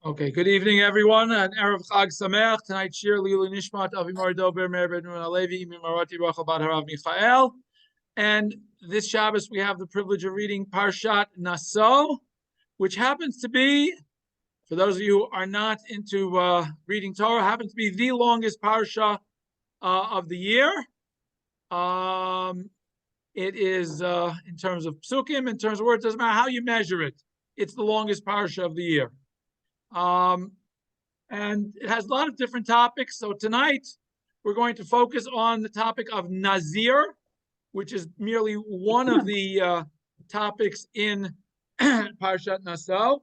Okay, good evening, everyone. And Erev Chag Sameach. Tonight's shiur Lilu Nishmat Avimor Dober Meir Ben Nun Alevi Mimarati Rachel Bat Harav Michael. And this Shabbos we have the privilege of reading parshat Naso, which happens to be, for those of you who are not into reading Torah, happens to be the longest parsha of the year. It is in terms of psukim, in terms of words, doesn't matter how you measure it. It's the longest parsha of the year. And it has a lot of different topics. So tonight we're going to focus on the topic of Nazir, which is merely one of the topics in Parshat Naso.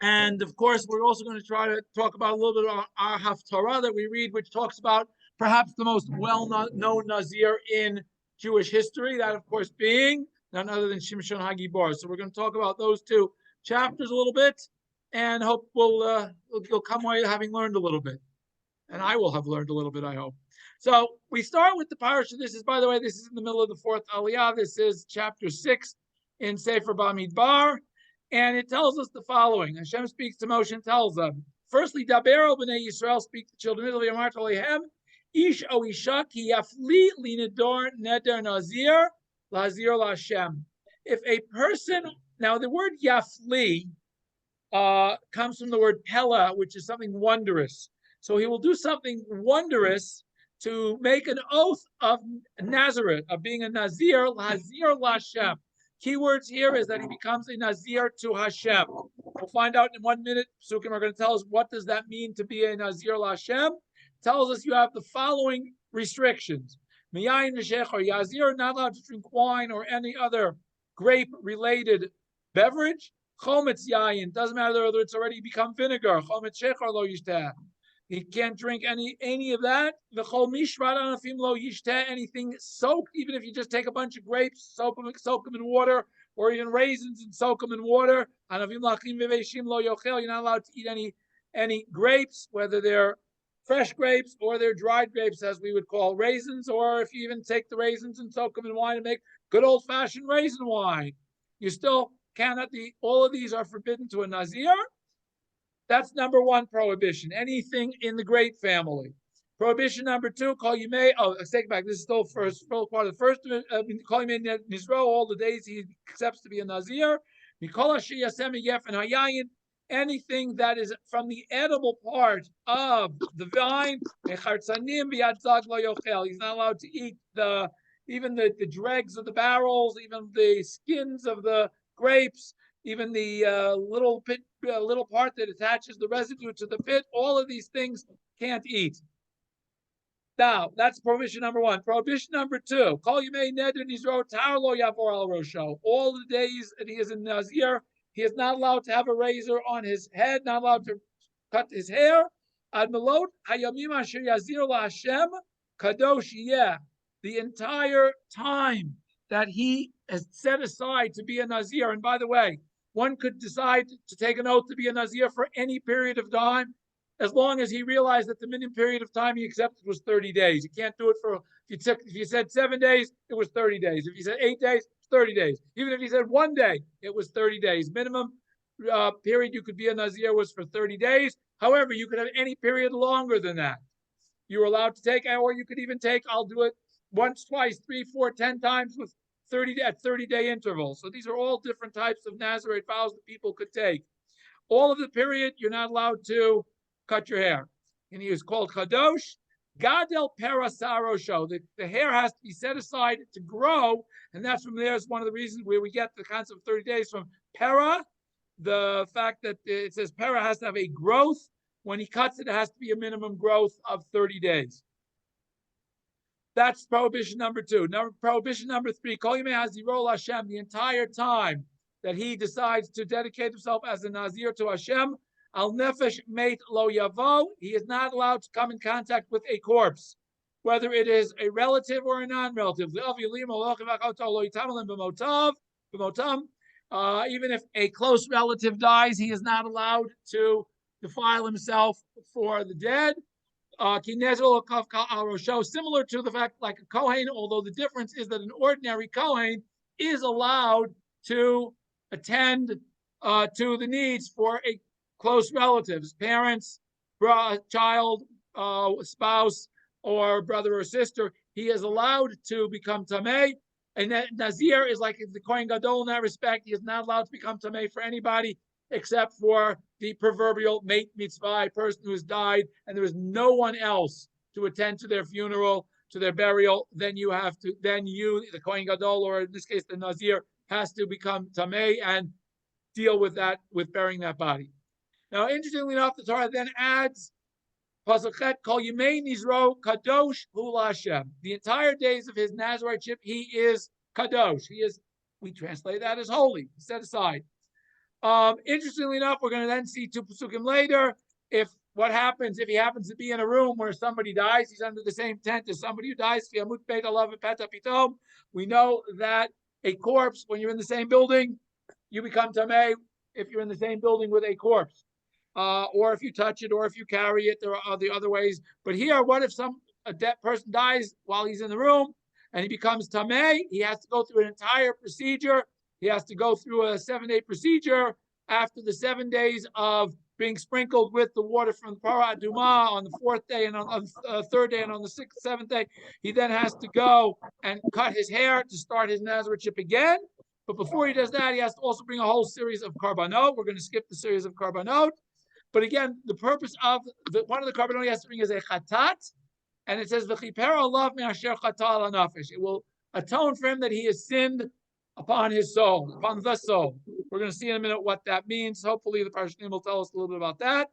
And of course, we're also going to try to talk about a little bit of our Haftarah that we read, which talks about perhaps the most well-known Nazir in Jewish history, that of course being none other than Shimshon HaGibor. So we're going to talk about those two chapters a little bit, and hope you'll come away having learned a little bit, and I will have learned a little bit, I hope. So we start with the parsha. This is, by the way, this is in the middle of the fourth Aliyah. This is chapter 6 in Sefer Bamidbar, and it tells us the following. Hashem speaks to Moshe and tells them, firstly, Daber el b'nei Yisrael, speak to the children of Israel, Yamar Tolehem, Ish o Isha ki yafli linedor neder nazir lazir laHashem. If a person, now the word yafli comes from the word pella, which is something wondrous. So he will do something wondrous to make an oath of Nazareth, of being a Nazir, Nazir laHashem. Keywords here is that he becomes a Nazir to Hashem. We'll find out in 1 minute. Psukim are going to tell us what does that mean to be a Nazir laHashem. Tells us you have the following restrictions. Miyayin v'shechor, Yazir, not allowed to drink wine or any other grape-related beverage. Chometz yayin, doesn't matter whether it's already become vinegar. Chometz shechor lo yishteh. He can't drink any of that. V'chol mishrat anafim lo yishteh, anything soaked, even if you just take a bunch of grapes, soak them in water, or even raisins and soak them in water. Anafim lachim v'veishim lo yochel, you're not allowed to eat any grapes, whether they're fresh grapes or they're dried grapes, as we would call raisins, or if you even take the raisins and soak them in wine and make good old-fashioned raisin wine. You still cannot eat. All of these are forbidden to a Nazir. That's number one prohibition. Anything in the grape family. Prohibition number two, call you may. Oh, I take it back. This is still part of the first. Call you may Nizro, all the days he accepts to be a Nazir. Anything that is from the edible part of the vine, he's not allowed to eat even the dregs of the barrels, even the skins of the grapes, even the little part that attaches the residue to the pit. All of these things can't eat. Now, that's prohibition number one. Prohibition number two, all the days that he is in Nazir, he is not allowed to have a razor on his head, not allowed to cut his hair. The entire time that he has set aside to be a Nazir, and by the way, one could decide to take an oath to be a Nazir for any period of time, as long as he realized that the minimum period of time he accepted was 30 days. You can't do it for, if you said 7 days, it was 30 days. If you said 8 days, 30 days. Even if you said 1 day, it was 30 days. Minimum period you could be a Nazir was for 30 days. However, you could have any period longer than that. You were allowed to take, or you could even take, I'll do it once, twice, 3, 4, 10 times with 30-day intervals. So these are all different types of Nazirite vows that people could take. All of the period, you're not allowed to cut your hair. And he is called Kadosh. Gadel Parasarosho. The hair has to be set aside to grow, and that's from there is one of the reasons where we get the concept of 30 days from para. The fact that it says para has to have a growth. When he cuts it, it has to be a minimum growth of 30 days. That's prohibition number two. Prohibition number three, Kol Yimei Haziro Hashem, the entire time that he decides to dedicate himself as a Nazir to Hashem, Al Nefesh Meit Lo Yavo, he is not allowed to come in contact with a corpse, whether it is a relative or a non-relative. Even if a close relative dies, he is not allowed to defile himself for the dead. Similar to the fact, like a Kohen, although the difference is that an ordinary Kohen is allowed to attend to the needs for close relatives, parents, child, spouse, or brother or sister, he is allowed to become tamei. And that Nazir is like the Kohen Gadol in that respect. He is not allowed to become tamei for anybody except for the proverbial mate mitzvah, a person who has died, and there is no one else to attend to their funeral, to their burial. Then you, the Kohen Gadol, or in this case the Nazir, has to become tamei and deal with that, with burying that body. Now, interestingly enough, the Torah then adds Pasuk Kol Yimei Nizro Kadosh Hu Hashem. The entire days of his Nazirite, he is Kadosh. He is, we translate that as holy, set aside. Interestingly enough, we're going to then see 2 Pasukim later, if what happens if he happens to be in a room where somebody dies, he's under the same tent as somebody who dies. We know that a corpse, when you're in the same building, you become tamei if you're in the same building with a corpse. Or if you touch it, or if you carry it, there are the other ways. But here, what if a dead person dies while he's in the room and he becomes tamei? He has to go through an entire procedure. He has to go through a 7-day procedure. After the 7 days of being sprinkled with the water from the Parah Adumah on the 4th day and on the 3rd day and on the 6th, 7th day, he then has to go and cut his hair to start his Nazirite again. But before he does that, he has to also bring a whole series of karbanot. We're going to skip the series of karbanot. But again, the purpose of one of the karbanot he has to bring is a chatat, and it says v'chiper alav me'asher chata ala nafesh. It will atone for him that he has sinned upon his soul, upon the soul. We're going to see in a minute what that means. Hopefully, the parshat will tell us a little bit about that.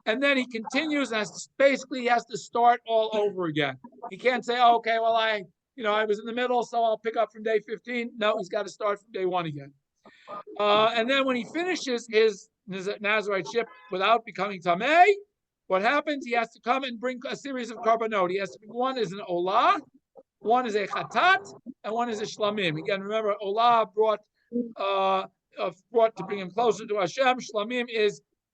And then he continues, and basically he has to start all over again. He can't say, oh, okay, well, I was in the middle, so I'll pick up from day 15. No, he's got to start from day 1 again. And then when he finishes his Nazirite without becoming tamei, what happens? He has to come and bring a series of karbanot. He has to bring, one is an olah, one is a chatat, and one is a shlamim. Again, remember, olah brought to bring him closer to Hashem. Shlamim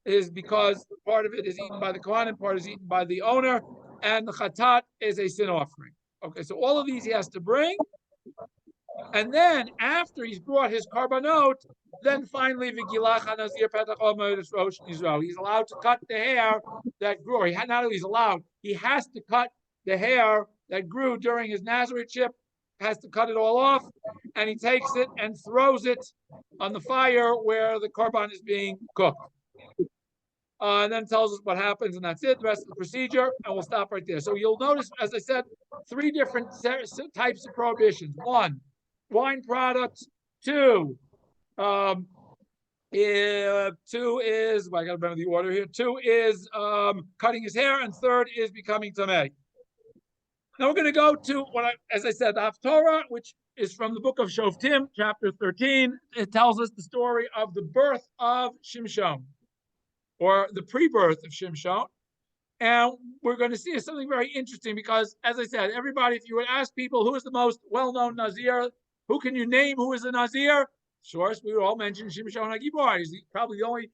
is because part of it is eaten by the kohanim, part is eaten by the owner, and the chatat is a sin offering. Okay, so all of these he has to bring. And then after he's brought his karbanot, then finally he's allowed to cut the hair that grew. Not only he's allowed, he has to cut the hair that grew during his Nazirite, has to cut it all off, and he takes it and throws it on the fire where the korban is being cooked. And then tells us what happens, and that's it, the rest of the procedure, and we'll stop right there. So you'll notice, as I said, 3 different types of prohibitions. 1, wine products. 2, 2 is, I got to remember the order here. 2 is cutting his hair, and 3rd is becoming tamei. Now we're going to go to as I said, the Haftorah, which is from the book of Shoftim, chapter 13. It tells us the story of the birth of Shimshon, or the pre-birth of Shimshon. And we're going to see something very interesting because, as I said, everybody, if you would ask people who is the most well-known Nazir, who can you name who is a Nazir? Of course, we would all mention Shimshon HaGibor. He's probably the only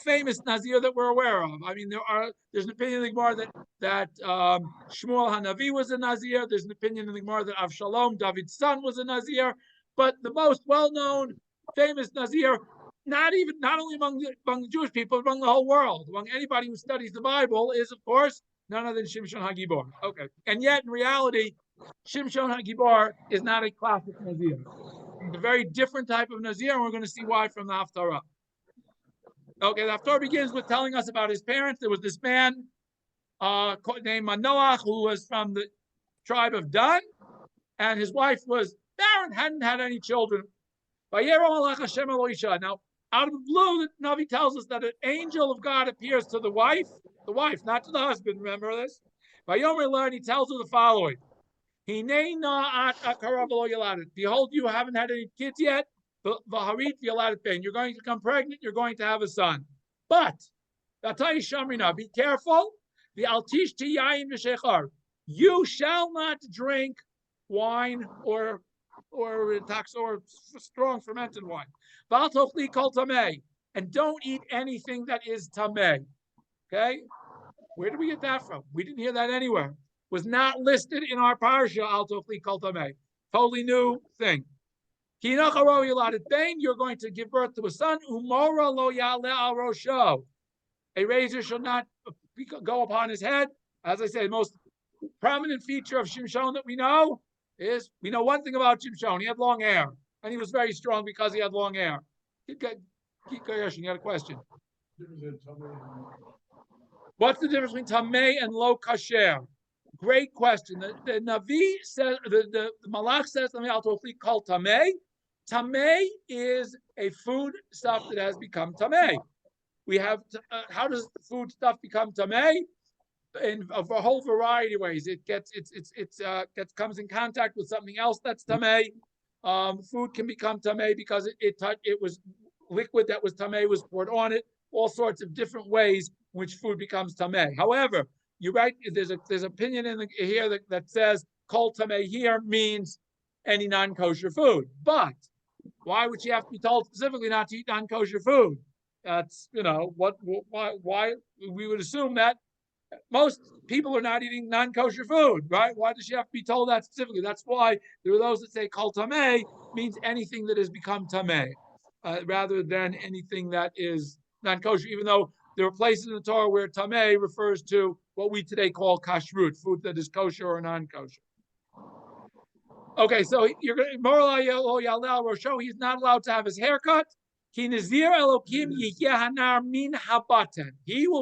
famous Nazir that we're aware of. I mean, there's an opinion in the Gemara that Shmuel HaNavi was a Nazir. There's an opinion in the Gemara that Avshalom, David's son, was a Nazir. But the most well-known, famous Nazir, not only among the Jewish people, but among the whole world, among anybody who studies the Bible, is of course none other than Shimshon HaGibor. Okay, and yet in reality, Shimshon HaGibor is not a classic Nazir. It's a very different type of Nazir, and we're going to see why from the Haftarah. Okay, the Haftarah begins with telling us about his parents. There was this man named Manoach who was from the tribe of Dan, and his wife was barren, hadn't had any children. Now, out of the blue, the Navi tells us that an angel of God appears to the wife, not to the husband, remember this? And he tells her the following. Behold, you haven't had any kids yet. You're going to become pregnant, you're going to have a son. But, be careful. You shall not drink wine or strong fermented wine. And don't eat anything that is tamei. Okay? Where did we get that from? We didn't hear that anywhere. It was not listed in our parsha, al tochli kol tamei. Totally new thing. You're going to give birth to a son. Umora lo yale al rosho. A razor shall not go upon his head. As I said, the most prominent feature of Shimshon that we know is we know one thing about Shimshon. He had long hair, and he was very strong because he had long hair. You had a question. What's the difference between tamei and lo kasher? Great question. The Navi says, the Malach says, called tamei. Tamei is a food stuff that has become tamei. We have, how does the food stuff become tamei? In a whole variety of ways. It comes in contact with something else that's tamei. Food can become tamei because it was liquid that was tamei was poured on it. All sorts of different ways in which food becomes tamei. However, you're right. There's opinion here that says kol tamei here means any non-kosher food. But why would she have to be told specifically not to eat non-kosher food? That's why we would assume that most people are not eating non-kosher food, right? Why does she have to be told that specifically? That's why there are those that say kol tamei means anything that has become tamei, rather than anything that is non-kosher, even though there are places in the Torah where tamei refers to what we today call kashrut, food that is kosher or non-kosher. Okay, so you're going to he's not allowed to have his hair cut. He will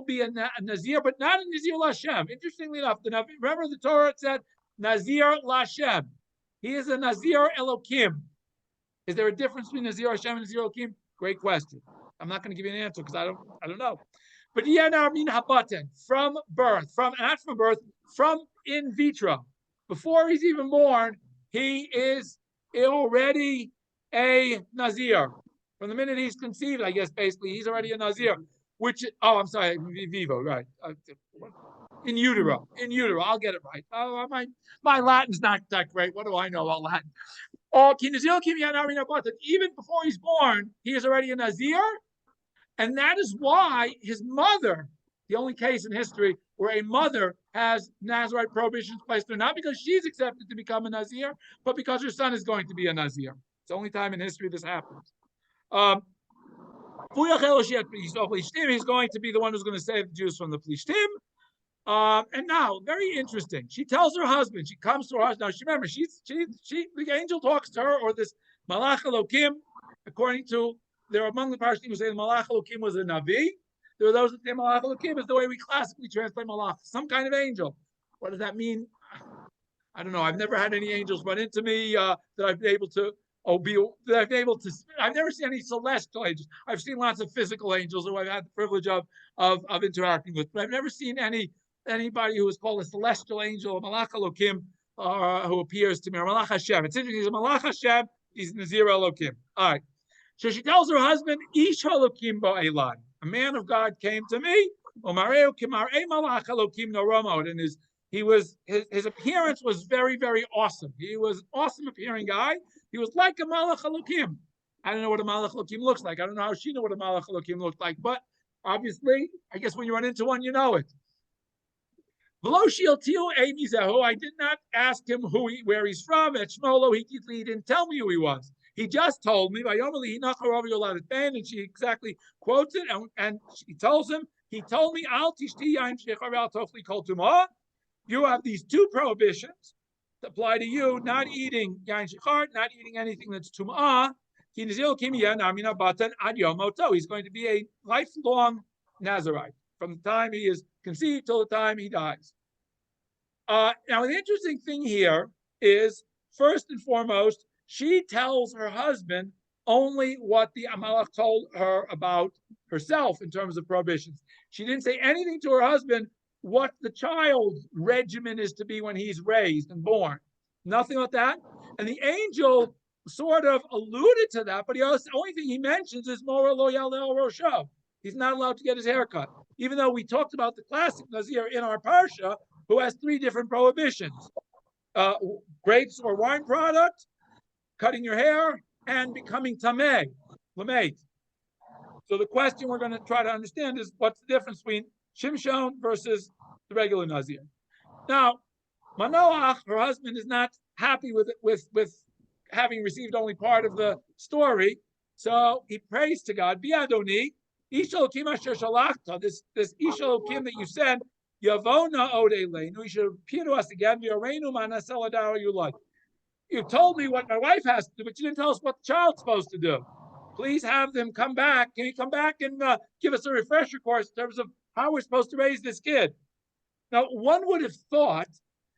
be a Nazir, but not a Nazir Lashem. Interestingly enough, remember the Torah said Nazir Lashem. He is a Nazir Elokim. Is there a difference between Nazir Hashem and Nazir Elokim? Great question. I'm not going to give you an answer because I don't know. But Yanar min habaten, from birth, from in vitro. Before he's even born, he is already a Nazir. From the minute he's conceived, I guess basically he's already a Nazir. I'm sorry, vivo, right? In utero, I'll get it right. My Latin's not that great. What do I know about Latin? Even before he's born, he is already a Nazir. And that is why his mother, the only case in history where a mother has Nazirite prohibitions placed on her, not because she's accepted to become a Nazir, but because her son is going to be a Nazir. It's the only time in history this happens. He's going to be the one who's going to save the Jews from the Plishtim. And now, very interesting. She tells her husband, she comes to her husband. Now, remember, the angel talks to her, or this Malach Elokim, according to, they're among the parshat who say the Malach Elokim was a Navi. There are those that say Malach Elokim is the way we classically translate Malach, some kind of angel. What does that mean? I don't know. I've never had any angels run into me that I've been able to I've never seen any celestial angels. I've seen lots of physical angels who I've had the privilege of interacting with, but I've never seen anybody who is called a celestial angel, a Malach Elokim, who appears to me, or Malach Hashem. It's interesting. He's a Malach Hashem. He's Nazir Elokim. All right. So she tells her husband, Ish Elokim bo Elad. A man of God came to me. Omareu kimarei Malach Elokim no romod. And his appearance was very, very awesome. He was an awesome appearing guy. He was like a Malach Elokim. I don't know what a Malach Elokim looks like. I don't know how she knew what a Malach Elokim looked like, but obviously, I guess when you run into one, you know it. I did not ask him where he's from. At Shmolo, he didn't tell me who he was. He just told me, and she exactly quotes it, and she tells him, he told me, you have these two prohibitions that apply to you, not eating yain shechar, not eating anything that's tum'ah. He's going to be a lifelong Nazirite from the time he is conceived till the time he dies. Now, the interesting thing here is, first and foremost, she tells her husband only what the Malach told her about herself in terms of prohibitions. She didn't say anything to her husband what the child's regimen is to be when he's raised and born. Nothing like that. And the angel sort of alluded to that, but the only thing he mentions is Mora lo yalel rosho. He's not allowed to get his hair cut, even though we talked about the classic Nazir in our parsha, who has three different prohibitions: grapes or wine product, cutting your hair, and becoming tamei, lameit. So the question we're going to try to understand is, what's the difference between Shimshon versus the regular Nazir? Now, Manoach, her husband, is not happy with having received only part of the story. So he prays to God, Biadoni, Ish Elokim Asher Shalachta, this Ish Elokim that you sent, Yavona Ode Leinu, you should appear to us again, V'yareinu Manaseh Ladar Yulad. You told me what my wife has to do, but you didn't tell us what the child's supposed to do. Please have them come back. Can you come back and give us a refresher course in terms of how we're supposed to raise this kid? Now, one would have thought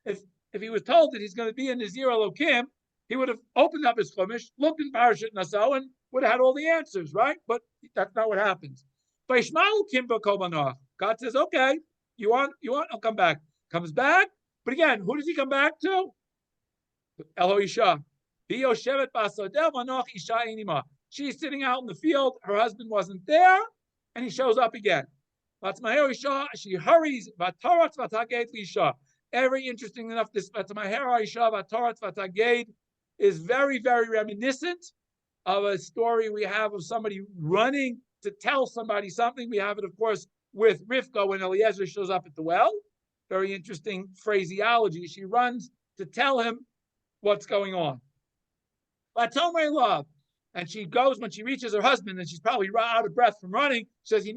if he was told that he's going to be in Nazir Elokim, he would have opened up his chumash, looked in parshat Naso, and would have had all the answers, right? But that's not what happens. God says, okay, you want, I'll come back. Comes back, but again, who does he come back to? Eloisha. She's sitting out in the field, her husband wasn't there, and he shows up again. She hurries. Very interesting enough, this is very, very reminiscent of a story we have of somebody running to tell somebody something. We have it, of course, with Rivka when Eliezer shows up at the well. Very interesting phraseology. She runs to tell him what's going on. Love. And she goes when she reaches her husband, and she's probably out of breath from running. She says, that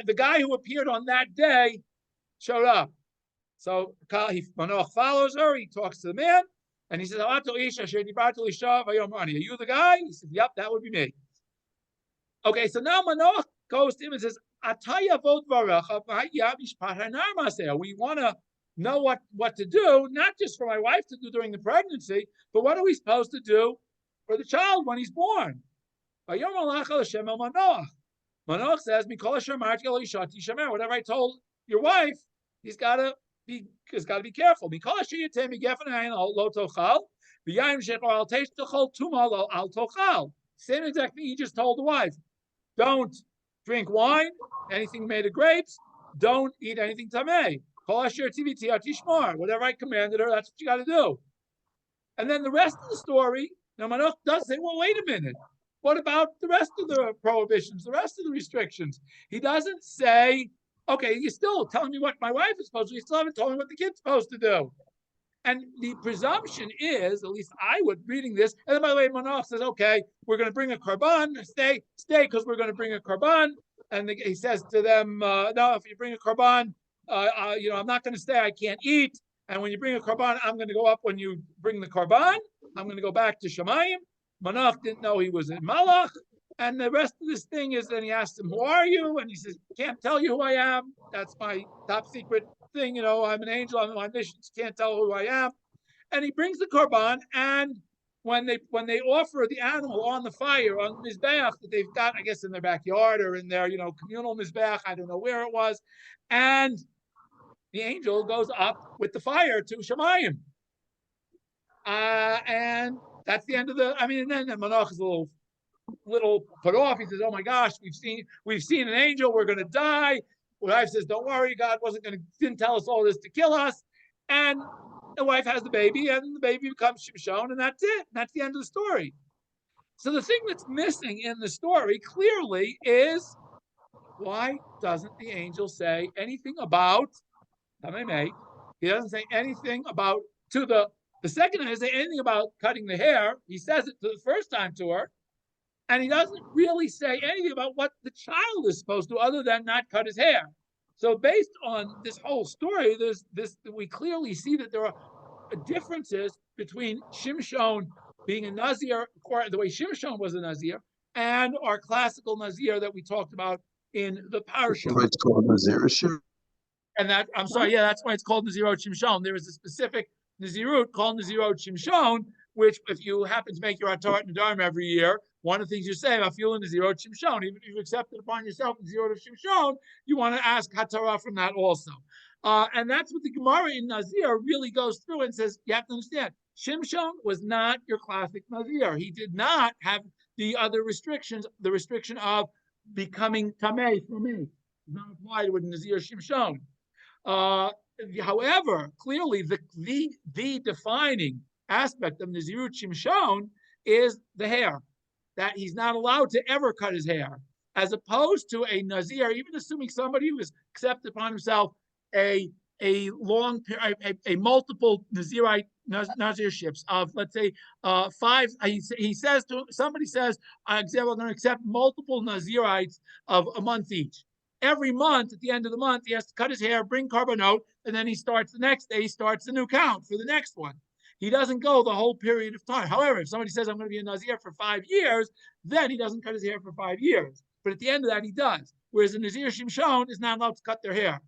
the guy who appeared on that day showed up. So Manoach follows her. He talks to the man, and he says, "Are you the guy?" He says, "Yep, that would be me." Okay, so now Manoach goes to him and says, we want to know what to do, not just for my wife to do during the pregnancy, but what are we supposed to do for the child when he's born? Manoach says, whatever I told your wife, he's got to be careful. Same exact thing he just told the wife. Don't drink wine, anything made of grapes. Don't eat anything tamei. Whatever I commanded her, that's what you got to do. And then the rest of the story, now Manoach does say, well, wait a minute. What about the rest of the prohibitions, the rest of the restrictions? He doesn't say, okay, you're still telling me what my wife is supposed to do. You still haven't told me what the kid's supposed to do. And the presumption is, at least I would reading this, and then by the way, Manoach says, okay, we're going to bring a korban, stay, because we're going to bring a korban. And he says to them, no, if you bring a korban, I'm not going to stay, I can't eat. And when you bring a korban, I'm going to go up when you bring the korban. I'm going to go back to Shemayim. Manoach didn't know he was in Malach. And the rest of this thing is, then he asks him, who are you? And he says, can't tell you who I am. That's my top secret thing. I'm an angel. I'm on my missions. Can't tell who I am. And he brings the korban. And when they offer the animal on the fire, on the mizbeach that they've got, I guess, in their backyard or in their, communal mizbeach, I don't know where it was. And the angel goes up with the fire to Shemayim. And that's the end of and then Manoach is a little put off. He says, oh my gosh, we've seen an angel, we're going to die. The wife says, don't worry, God didn't tell us all this to kill us. And the wife has the baby, and the baby becomes Shimshon, and that's it. That's the end of the story. So the thing that's missing in the story clearly is, why doesn't the angel say anything about he doesn't say anything about the second time, he doesn't say anything about cutting the hair. He says it the first time to her, and he doesn't really say anything about what the child is supposed to, other than not cut his hair. So based on this whole story, we clearly see that there are differences between Shimshon being a Nazir, or the way Shimshon was a Nazir, and our classical Nazir that we talked about in the parshat. It's called Nazir Shimshon. And that's why it's called Nazir Shimshon. There is a specific Nazirut called Nazir Shimshon, which if you happen to make your Atarat Nadarim every year, one of the things you say, Afil Nazir Shimshon, even if you've accepted upon yourself Nazir Shimshon, you want to ask Hatara from that also. And that's what the Gemara in Nazir really goes through and says, you have to understand, Shimshon was not your classic Nazir. He did not have the other restrictions, the restriction of becoming Tameh for me. Not applied with Nazir Shimshon. However, clearly the defining aspect of Nazirut Shimshon is the hair, that he's not allowed to ever cut his hair, as opposed to a Nazir, even assuming somebody who has accepted upon himself a a long a multiple Nazirships of, let's say, five. He says to somebody says, I'm going to accept multiple Nazirites of a month each. Every month, at the end of the month, he has to cut his hair, bring korbanot, and then he starts the next day. He starts the new count for the next one. He doesn't go the whole period of time. However, if somebody says I'm going to be a Nazir for 5 years, then he doesn't cut his hair for 5 years. But at the end of that, he does. Whereas a Nazir Shimshon is not allowed to cut their hair.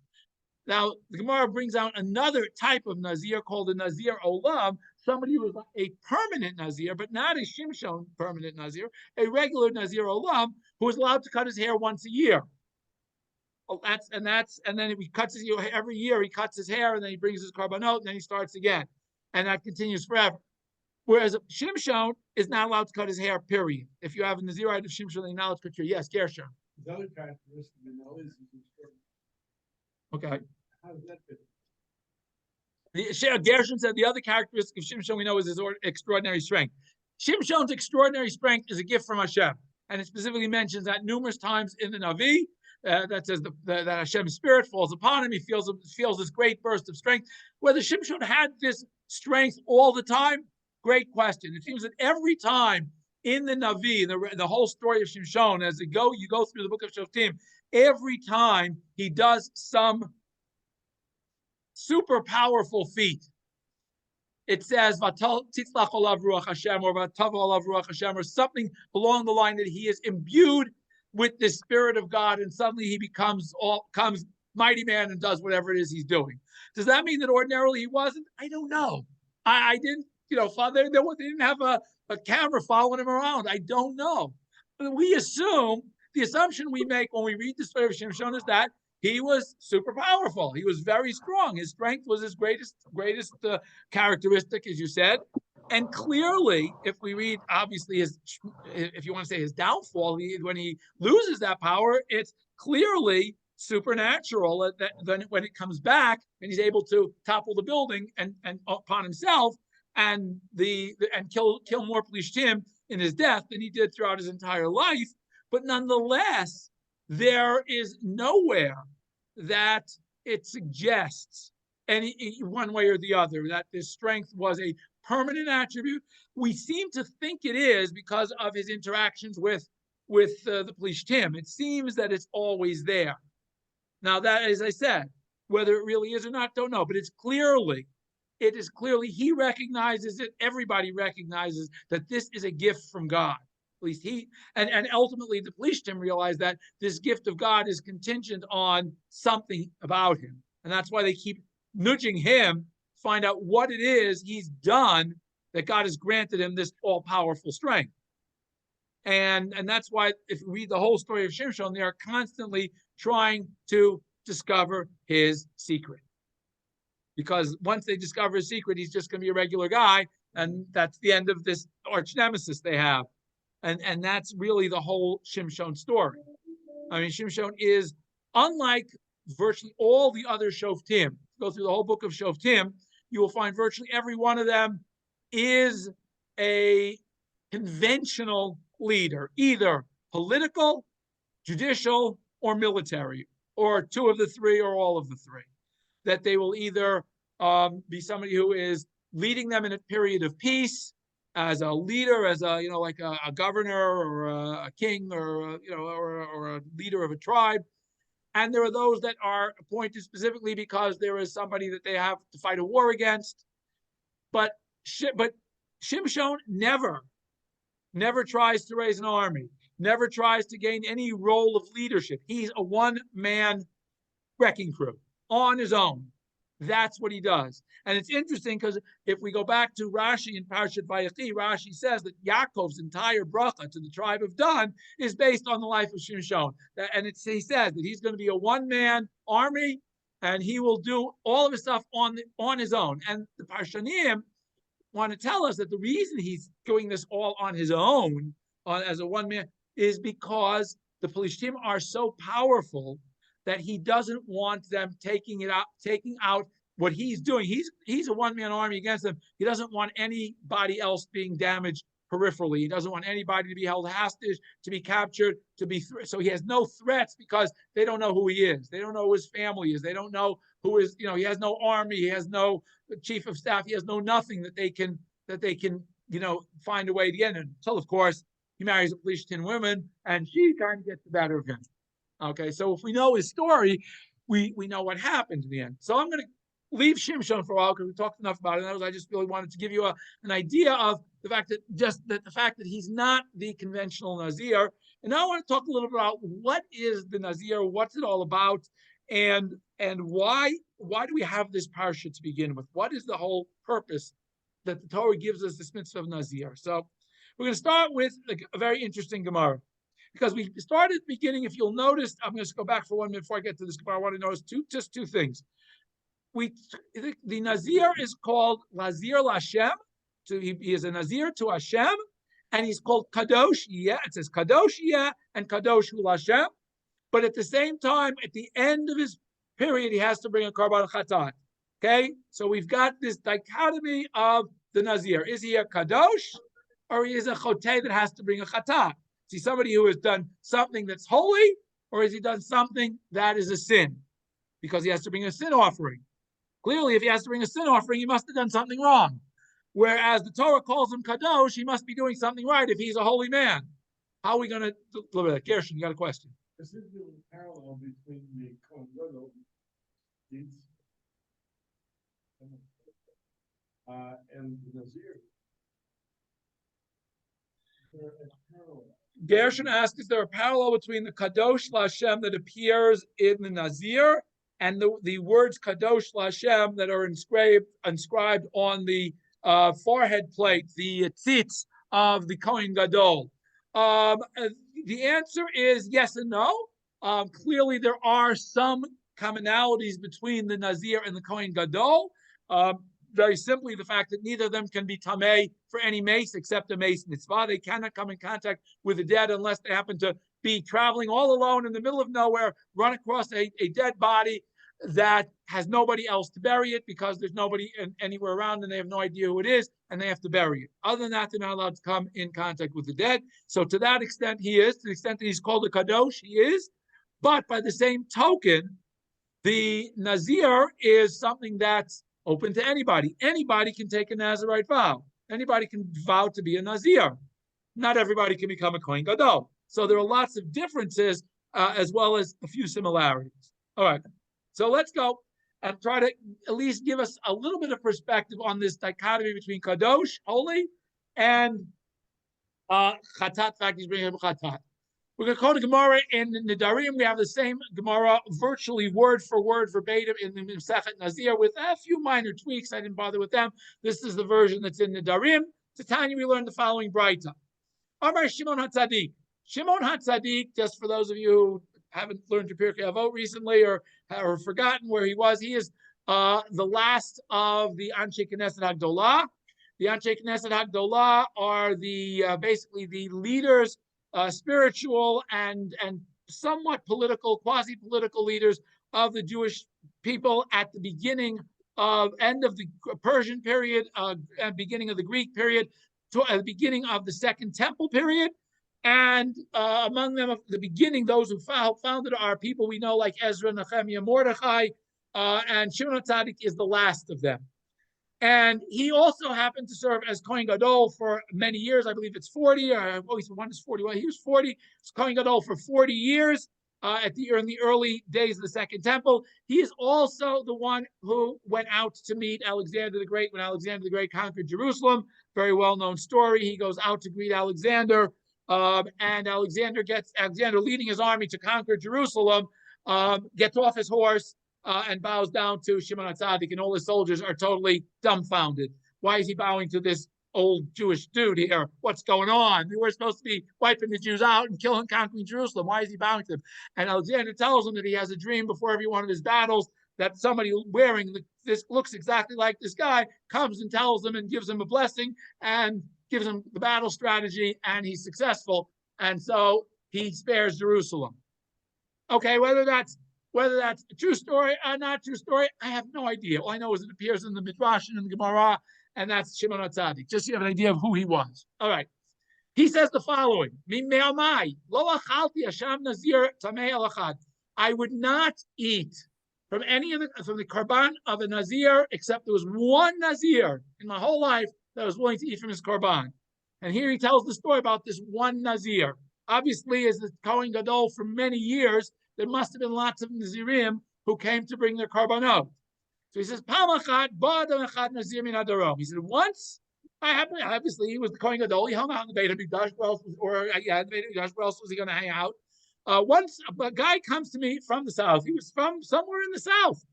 Now, the Gemara brings out another type of Nazir called a Nazir Olam, somebody who is a permanent Nazir, but not a Shimshon permanent Nazir, a regular Nazir Olam who is allowed to cut his hair once a year. And then he cuts his every year. He cuts his hair, and then he brings his korbanot, and then he starts again, and that continues forever. Whereas Shimshon is not allowed to cut his hair. Period. If you have a Nazirite of Shimshon, then you're not allowed to cut your yes, Gershon. The other characteristic we know is okay. How does that fit? Gershon said the other characteristic of Shimshon we know is his extraordinary strength. Shimshon's extraordinary strength is a gift from Hashem, and it specifically mentions that numerous times in the Navi. That says that Hashem's spirit falls upon him. He feels this great burst of strength. Whether Shimshon had this strength all the time, great question. It seems that every time in the Navi, the whole story of Shimshon, as you go through the book of Shoftim, every time he does some super powerful feat, it says titzlach olav ruach Hashem, or vatav olav ruach Hashem, or something along the line that he is imbued with the spirit of God, and suddenly he becomes mighty man and does whatever it is he's doing. Does that mean that ordinarily he wasn't? I don't know. I didn't, they didn't have a camera following him around. I don't know. But the assumption we make when we read the story of Shimshon is that he was super powerful. He was very strong. His strength was his greatest characteristic, as you said. And clearly, if we read, obviously, if you want to say his downfall, when he loses that power, it's clearly supernatural. Then when it comes back and he's able to topple the building and upon himself and kill more Plishtim in his death than he did throughout his entire life. But nonetheless, there is nowhere that it suggests any one way or the other that this strength was a permanent attribute. We seem to think it is because of his interactions with the Plishtim. It seems that it's always there. Now that, as I said, whether it really is or not, don't know. But it is clearly he recognizes it. Everybody recognizes that this is a gift from God. At least he and ultimately the Plishtim realize that this gift of God is contingent on something about him, and that's why they keep nudging him. Find out what it is he's done that God has granted him this all-powerful strength. And that's why if you read the whole story of Shimshon, they are constantly trying to discover his secret. Because once they discover his secret, he's just going to be a regular guy, and that's the end of this arch nemesis they have. And that's really the whole Shimshon story. I mean, Shimshon is, unlike virtually all the other Shoftim, go through the whole book of Shoftim, you will find virtually every one of them is a conventional leader, either political, judicial, or military, or two of the three, or all of the three. That they will either be somebody who is leading them in a period of peace, as a leader, as a like a governor or a king, or or a leader of a tribe. And there are those that are appointed specifically because there is somebody that they have to fight a war against. But Shimshon never tries to raise an army, never tries to gain any role of leadership. He's a one-man wrecking crew on his own. That's what he does. And it's interesting because if we go back to Rashi in Parshat Vayechi, Rashi says that Yaakov's entire bracha to the tribe of Dan is based on the life of Shimshon. And he says that he's going to be a one-man army and he will do all of his stuff on his own. And the Parshanim want to tell us that the reason he's doing this all on his own, as a one-man, is because the Plishtim are so powerful that he doesn't want them taking out what he's doing. He's a one-man army against them. He doesn't want anybody else being damaged peripherally. He doesn't want anybody to be held hostage, to be captured, to be so he has no threats because they don't know who he is. They don't know who his family is. They don't know who is, he has no army, he has no chief of staff, he has no nothing that they can find a way to get in until, of course, he marries a Plishtin woman and she kind of gets the better of him. Okay, so if we know his story, we know what happened in the end. So I'm going to leave Shimshon for a while because we talked enough about it. I just really wanted to give you an idea of the fact that he's not the conventional Nazir. And now I want to talk a little bit about what is the Nazir, what's it all about, and why do we have this parsha to begin with? What is the whole purpose that the Torah gives us this mitzvah of Nazir? So we're going to start with a very interesting Gemara. Because we started at the beginning, if you'll notice, I'm going to go back for 1 minute before I get to this. I want to notice two things. The Nazir is called Nazir Lashem. So he is a Nazir to Hashem, and he's called Kadosh Yeh. It says Kadosh Yeh and Kadosh Hu Lashem. But at the same time, at the end of his period, he has to bring a Karban Chatat. Okay? So we've got this dichotomy of the Nazir. Is he a Kadosh, or he is a Choteh that has to bring a Chatat? Is he somebody who has done something that's holy, or has he done something that is a sin? Because he has to bring a sin offering. Clearly, if he has to bring a sin offering, he must have done something wrong. Whereas the Torah calls him Kadosh, he must be doing something right if he's a holy man. How are we going to look at that? Gershon, you got a question? This is the parallel between the Kohen Gadol deeds and the Nazir. Gershon asks, is there a parallel between the Kadosh Lashem that appears in the Nazir and the words Kadosh Lashem that are inscribed on the forehead plate, the tzitz of the Kohen Gadol? The answer is yes and no. Clearly, there are some commonalities between the Nazir and the Kohen Gadol. Very simply, the fact that neither of them can be tamei for any mace except a mace mitzvah. They cannot come in contact with the dead unless they happen to be traveling all alone in the middle of nowhere, run across a dead body that has nobody else to bury it because there's nobody anywhere around and they have no idea who it is and they have to bury it. Other than that, they're not allowed to come in contact with the dead. So to that extent, he is. To the extent that he's called a kadosh, he is. But by the same token, the Nazir is something that's open to anybody. Anybody can take a Nazirite vow. Anybody can vow to be a Nazir. Not everybody can become a Kohen Gadol. So there are lots of differences as well as a few similarities. All right. So let's go and try to at least give us a little bit of perspective on this dichotomy between Kadosh, holy, and Chatat. In fact, he's bringing up Chatat. We're going to quote a Gemara in Nedarim. We have the same Gemara, virtually word for word, verbatim in the Masechet Nazir, with a few minor tweaks. I didn't bother with them. This is the version that's in Nedarim. To Tanya, we learned the following Braita. Amar Shimon HaTzadik. Shimon HaTzadik, just for those of you who haven't learned your Pirkei Avot recently or forgotten where he was, he is the last of the Anshe Knesset Hagdolah. The Anshe Knesset Hagdolah are basically the leaders, spiritual and somewhat political, quasi-political leaders of the Jewish people at the beginning of end of the Persian period, beginning of the Greek period, at the beginning of the Second Temple period. And among them, at the beginning, those who founded are people we know like Ezra, Nehemiah, Mordechai, and Shimon HaTzadik is the last of them. And he also happened to serve as Kohen Gadol for many years. I believe it's 40, or one is 41. He was 40. He was Kohen Gadol for 40 years in the early days of the Second Temple. He is also the one who went out to meet Alexander the Great when Alexander the Great conquered Jerusalem. Very well-known story. He goes out to greet Alexander, and Alexander leading his army to conquer Jerusalem, gets off his horse, and bows down to Shimon HaTzadik, and all his soldiers are totally dumbfounded. Why is he bowing to this old Jewish dude here? What's going on? We were supposed to be wiping the Jews out and conquering Jerusalem. Why is he bowing to them? And Alexander tells him that he has a dream before every one of his battles that somebody wearing this looks exactly like this guy comes and tells him and gives him a blessing and gives him the battle strategy, and he's successful. And so he spares Jerusalem. Okay, whether that's a true story or not true story, I have no idea. All I know is it appears in the Midrash and in the Gemara, and that's Shimon HaTzadik. Just so you have an idea of who he was. All right. He says the following: I would not eat from the korban of a Nazir, except there was one Nazir in my whole life that was willing to eat from his korban. And here he tells the story about this one Nazir. Obviously, as the Kohen Gadol for many years, there must have been lots of Nazirim who came to bring their korbanot. So he says, He said, once I happened, obviously he was the Kohen Gadol, he hung out in the Beit HaMikdash, where else was he going to hang out? Once a guy comes to me from the south. He was from somewhere in the south.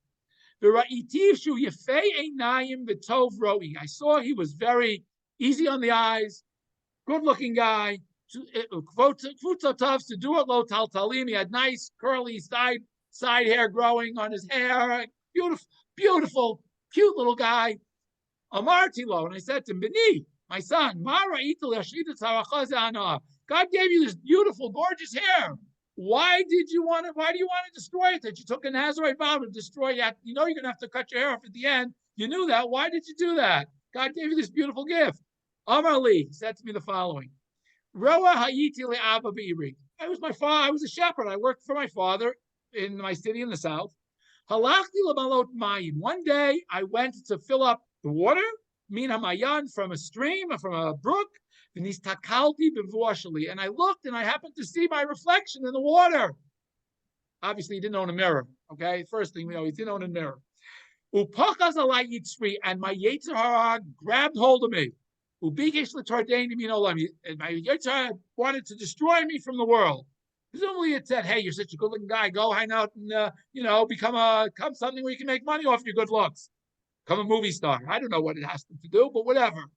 I saw he was very easy on the eyes, good-looking guy. He had nice curly side hair growing on his hair. Beautiful, cute little guy. Amartilo, and I said to him, Bini, my son, God gave you this beautiful, gorgeous hair. Why do you want to destroy it? That you took a Nazarite vow to destroy it. You know you're going to have to cut your hair off at the end. You knew that. Why did you do that? God gave you this beautiful gift. Amar Li said to me the following: Roa hayiti le'aba b'iri. I was my father. I was a shepherd. I worked for my father in my city in the south. Halachti lebalot mayim. One day I went to fill up the water, mina mayan, from a stream, from a brook. And I looked and I happened to see my reflection in the water. Obviously, he didn't own a mirror. Okay, first thing we know, he didn't own a mirror. And my Yetzer Hara grabbed hold of me. And my Yetzer Hara wanted to destroy me from the world. Presumably, it said, "Hey, you're such a good-looking guy. Go hang out and become something where you can make money off your good looks. Become a movie star." I don't know what it has to do, but whatever.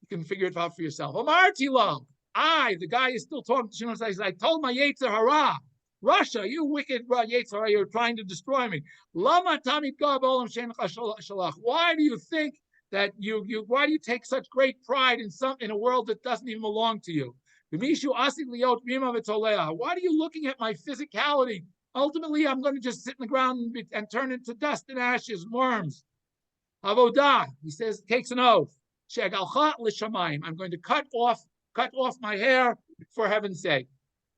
You can figure it out for yourself. The guy is still talking to Shimon. I told my Yetzer Hara, Russia, you wicked Yetzer Hara, you're trying to destroy me. Why do you think that why do you take such great pride in a world that doesn't even belong to you? Why are you looking at my physicality? Ultimately, I'm going to just sit in the ground and turn into dust and ashes, worms. Avodah, he says, takes an oath. I'm going to cut off my hair for heaven's sake,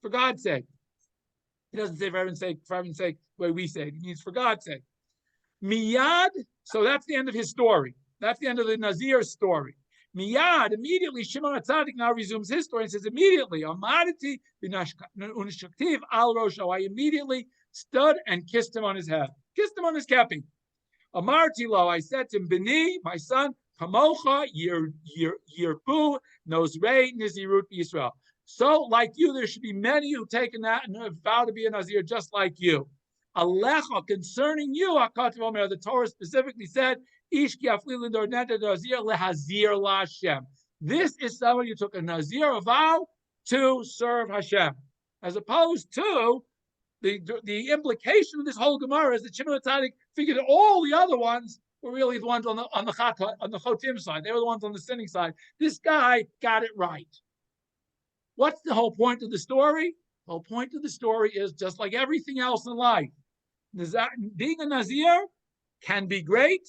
for God's sake. He doesn't say for heaven's sake, the way we say it. He means for God's sake. Miyad, so that's the end of his story. That's the end of the Nazir story. Miyad, immediately, Shimon HaTzadik now resumes his story and says, immediately, I immediately stood and kissed him on his head. Kissed him on his kepi. Amarti lo, I said to him, Bini, my son, Kamocha Yirbu Nozrei Nizirut Yisrael. So, like you, there should be many who take that and have vowed to be a Nazir just like you. Alecha, concerning you, HaKativ Omer, the Torah specifically said, Ish ki aflilin dorneta Nazir lehazir laHashem. This is somebody who took a Nazir vow to serve Hashem, as opposed to the implication of this whole Gemara is that Shimon HaTzadik figured all the other ones were really the ones on the Chotim side. They were the ones on the sinning side. This guy got it right. What's the whole point of the story? The whole point of the story is just like everything else in life. Being a Nazir can be great,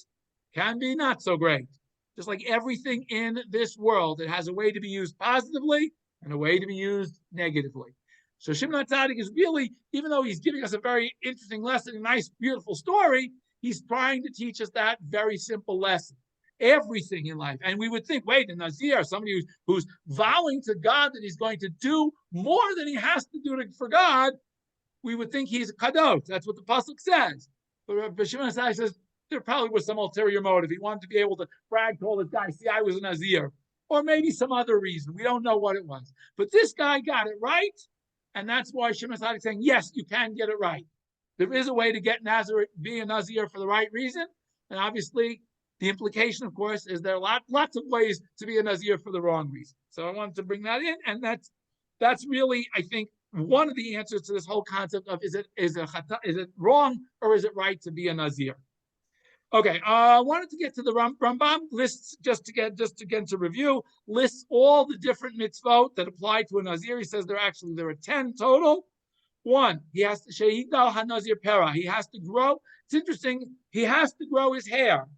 can be not so great. Just like everything in this world, it has a way to be used positively and a way to be used negatively. So Shimon HaTzadik is really, even though he's giving us a very interesting lesson, a nice, beautiful story, he's trying to teach us that very simple lesson. Everything in life. And we would think, wait, a Nazir, somebody who's vowing to God that he's going to do more than he has to do for God, we would think he's a kadosh. That's what the pasuk says. But Shimon HaTzadik says there probably was some ulterior motive. He wanted to be able to brag to all his guys, see, I was a Nazir. Or maybe some other reason. We don't know what it was. But this guy got it right. And that's why Shimon HaTzadik is saying, yes, you can get it right. There is a way to get Nazir, be a Nazir for the right reason. And obviously, the implication, of course, is there are lots of ways to be a Nazir for the wrong reason. So I wanted to bring that in. And that's really, I think, one of the answers to this whole concept of is it wrong or is it right to be a Nazir? Okay, I wanted to get to the Rambam lists just again to review, lists all the different mitzvot that apply to a Nazir. He says there are 10 total. One, he has to Shehidal HaNazir Pera. He has to grow. It's interesting. He has to grow his hair.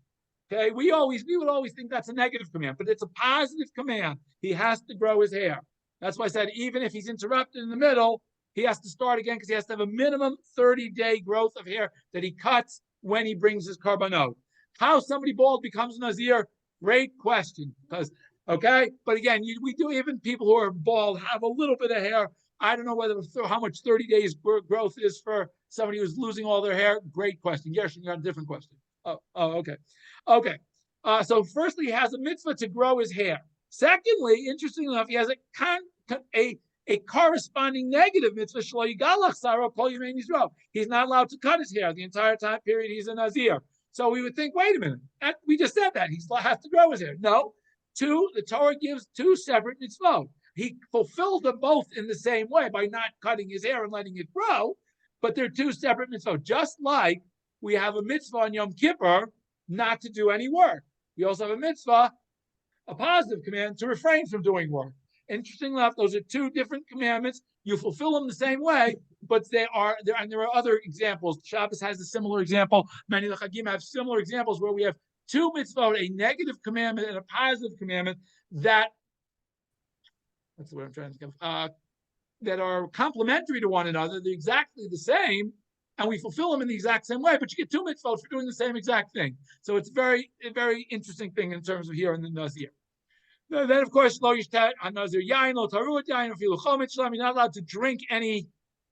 Okay, we would always think that's a negative command, but it's a positive command. He has to grow his hair. That's why I said even if he's interrupted in the middle, he has to start again because he has to have a minimum 30-day growth of hair that he cuts when he brings his karbanot. How somebody bald becomes Nazir, great question. Because, okay, but again, we do, even people who are bald have a little bit of hair. I don't know how much 30 days growth is for somebody who's losing all their hair. Great question. Gershon, you got a different question. Okay. Okay. So firstly, he has a mitzvah to grow his hair. Secondly, interestingly enough, he has a corresponding negative mitzvah. He's not allowed to cut his hair the entire time period he's a Nazir. So we would think, wait a minute, we just said that he has to grow his hair. No, the Torah gives two separate mitzvot. He fulfilled them both in the same way by not cutting his hair and letting it grow, but they're two separate mitzvot. Just like we have a mitzvah on Yom Kippur not to do any work. We also have a mitzvah, a positive command, to refrain from doing work. Interesting enough, those are two different commandments. You fulfill them the same way, but there are other examples. Shabbos has a similar example. Many of the Chagim have similar examples where we have two mitzvot, a negative commandment and a positive commandment that's the word I'm trying to think of, that are complementary to one another. They're exactly the same, and we fulfill them in the exact same way, but you get two mitzvot for doing the same exact thing. So it's a very interesting thing in terms of here in the Nazir. Then, of course, lo yishtat Nazir yain, lo taruat yain, afilu chomit shlam. You're not allowed to drink any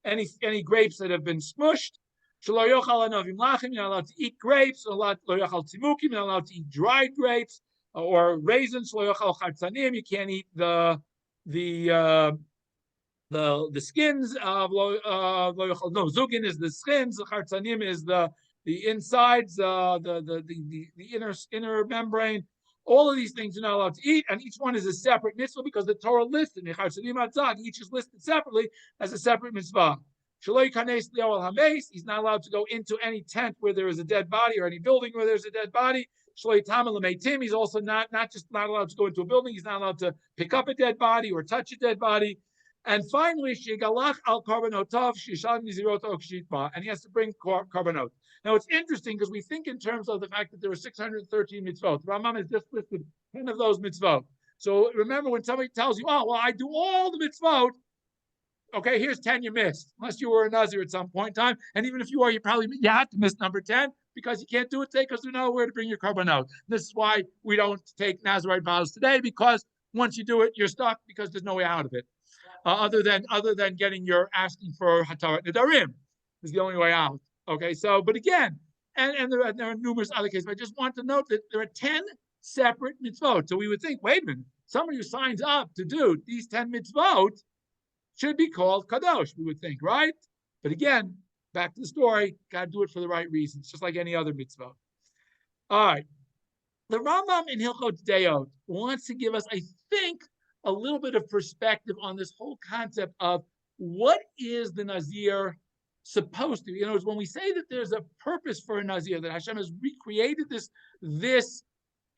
grapes that have been smushed. Shelo yochal anavim lachim. You're not allowed to eat grapes. Lo yochal timukim. You're not allowed to eat dried grapes or raisins. Shelo yochal chartzanim. You can't eat the skins of zugin is the skins. The chartzanim is the insides, the inner membrane. All of these things you're not allowed to eat, and each one is a separate mitzvah because the Torah listed each is listed separately as a separate mitzvah. He's not allowed to go into any tent where there is a dead body or any building where there's a dead body. He's also not allowed to go into a building. He's not allowed to pick up a dead body or touch a dead body. And finally, and he has to bring karbanot. Now it's interesting because we think in terms of the fact that there were 613 mitzvot. Rambam has just listed 10 of those mitzvot. So remember when somebody tells you, oh, well, I do all the mitzvot, okay, here's 10 you missed, unless you were a Nazir at some point in time. And even if you are, you had to miss number 10 because you can't do it today because there's nowhere to bring your karbanot. This is why we don't take Nazirite vows today, because once you do it, you're stuck because there's no way out of it. Other than getting your asking for hatarat nedarim is the only way out. Okay, so but again, and there are numerous other cases. But I just want to note that there are 10 separate mitzvot. So we would think, wait a minute, somebody who signs up to do these 10 mitzvot should be called kadosh. We would think, right? But again, back to the story. Got to do it for the right reasons, just like any other mitzvot. All right, the Rambam in Hilchot Deot wants to give us, I think, a little bit of perspective on this whole concept of what is the Nazir supposed to be. When we say that there's a purpose for a Nazir, that Hashem has recreated this